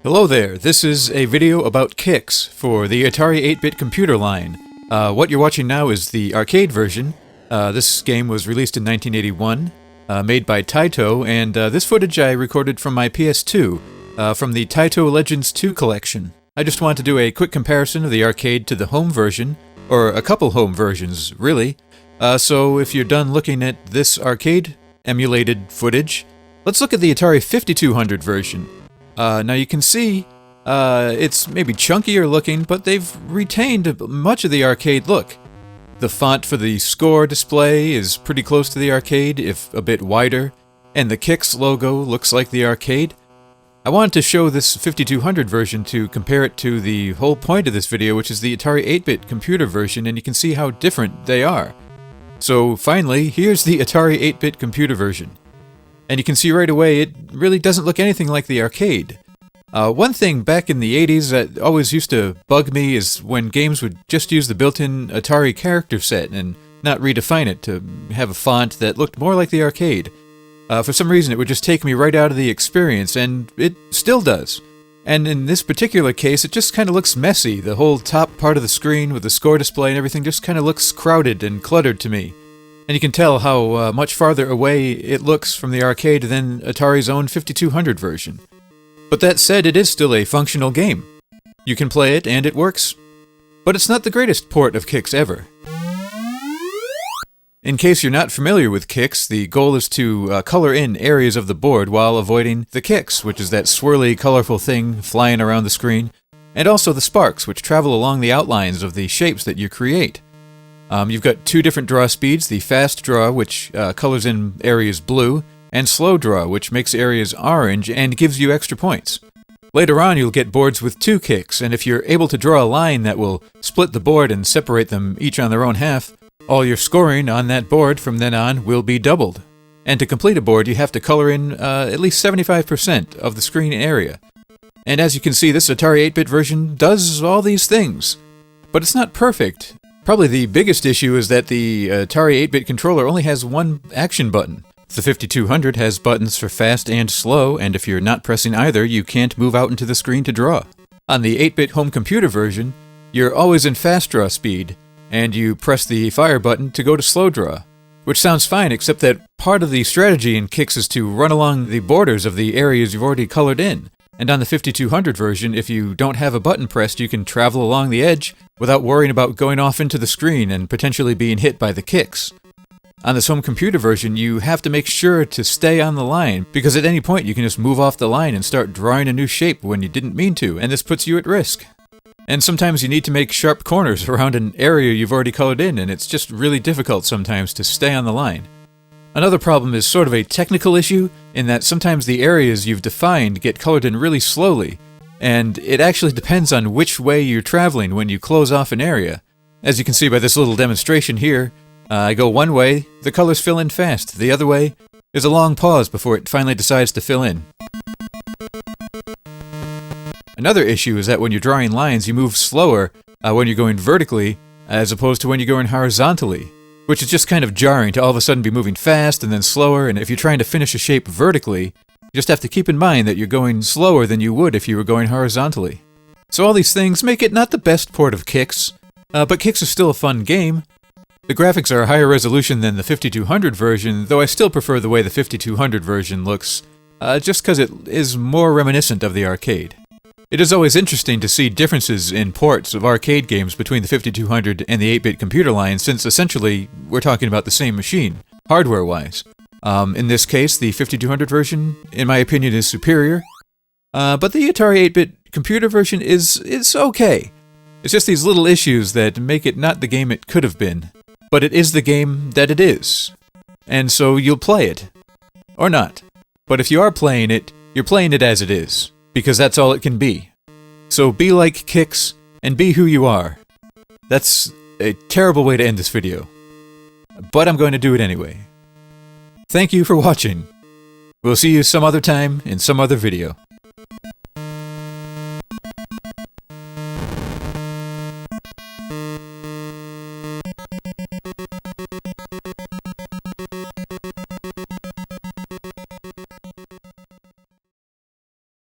Hello there, this is a video about kicks for the Atari 8-bit computer line. What you're watching now is the arcade version. This game was released in 1981, made by Taito, and this footage I recorded from my PS2, from the Taito Legends 2 collection. I just want to do a quick comparison of the arcade to the home version, or a couple home versions, really. So if you're done looking at this arcade emulated footage, let's look at the Atari 5200 version. Now you can see, it's maybe chunkier looking, but they've retained much of the arcade look. The font for the score display is pretty close to the arcade, if a bit wider, and the Kicks logo looks like the arcade. I wanted to show this 5200 version to compare it to the whole point of this video, which is the Atari 8-bit computer version, and you can see how different they are. So finally, here's the Atari 8-bit computer version. And you can see right away, it really doesn't look anything like the arcade. One thing back in the 80s that always used to bug me is when games would just use the built-in Atari character set and not redefine it to have a font that looked more like the arcade. For some reason, it would just take me right out of the experience, and it still does. And in this particular case, it just kind of looks messy. The whole top part of the screen with the score display and everything just kind of looks crowded and cluttered to me. And you can tell how much farther away it looks from the arcade than Atari's own 5200 version. But that said, it is still a functional game. You can play it and it works, but it's not the greatest port of Kicks ever. In case you're not familiar with Kicks, the goal is to color in areas of the board while avoiding the Kicks, which is that swirly, colorful thing flying around the screen, and also the Sparx, which travel along the outlines of the shapes that you create. You've got two different draw speeds, the fast draw, which colors in areas blue, and slow draw, which makes areas orange and gives you extra points. Later on, you'll get boards with two kicks, and if you're able to draw a line that will split the board and separate them each on their own half, all your scoring on that board from then on will be doubled. And to complete a board, you have to color in at least 75% of the screen area. And as you can see, this Atari 8-bit version does all these things. But it's not perfect. Probably the biggest issue is that the Atari 8-bit controller only has one action button. The 5200 has buttons for fast and slow, and if you're not pressing either, you can't move out into the screen to draw. On the 8-bit home computer version, you're always in fast draw speed, and you press the fire button to go to slow draw. Which sounds fine, except that part of the strategy in Kicks is to run along the borders of the areas you've already colored in. And on the 5200 version, if you don't have a button pressed, you can travel along the edge without worrying about going off into the screen and potentially being hit by the Kicks. On this home computer version, you have to make sure to stay on the line, because at any point you can just move off the line and start drawing a new shape when you didn't mean to, and this puts you at risk. And sometimes you need to make sharp corners around an area you've already colored in, and it's just really difficult sometimes to stay on the line. Another problem is sort of a technical issue, in that sometimes the areas you've defined get colored in really slowly, and it actually depends on which way you're traveling when you close off an area. As you can see by this little demonstration here, I go one way, the colors fill in fast. The other way, there's a long pause before it finally decides to fill in. Another issue is that when you're drawing lines, you move slower when you're going vertically as opposed to when you're going horizontally, which is just kind of jarring to all of a sudden be moving fast and then slower, and if you're trying to finish a shape vertically, you just have to keep in mind that you're going slower than you would if you were going horizontally. So all these things make it not the best port of Kicks, but Kicks is still a fun game. The graphics are a higher resolution than the 5200 version, though I still prefer the way the 5200 version looks, just because it is more reminiscent of the arcade. It is always interesting to see differences in ports of arcade games between the 5200 and the 8-bit computer line, since essentially we're talking about the same machine, hardware-wise. In this case, the 5200 version, in my opinion, is superior, but the Atari 8-bit computer version is okay. It's just these little issues that make it not the game it could have been. But it is the game that it is. And so you'll play it. Or not. But if you are playing it, you're playing it as it is. Because that's all it can be. So be like Kicks, and be who you are. That's a terrible way to end this video. But I'm going to do it anyway. Thank you for watching. We'll see you some other time in some other video.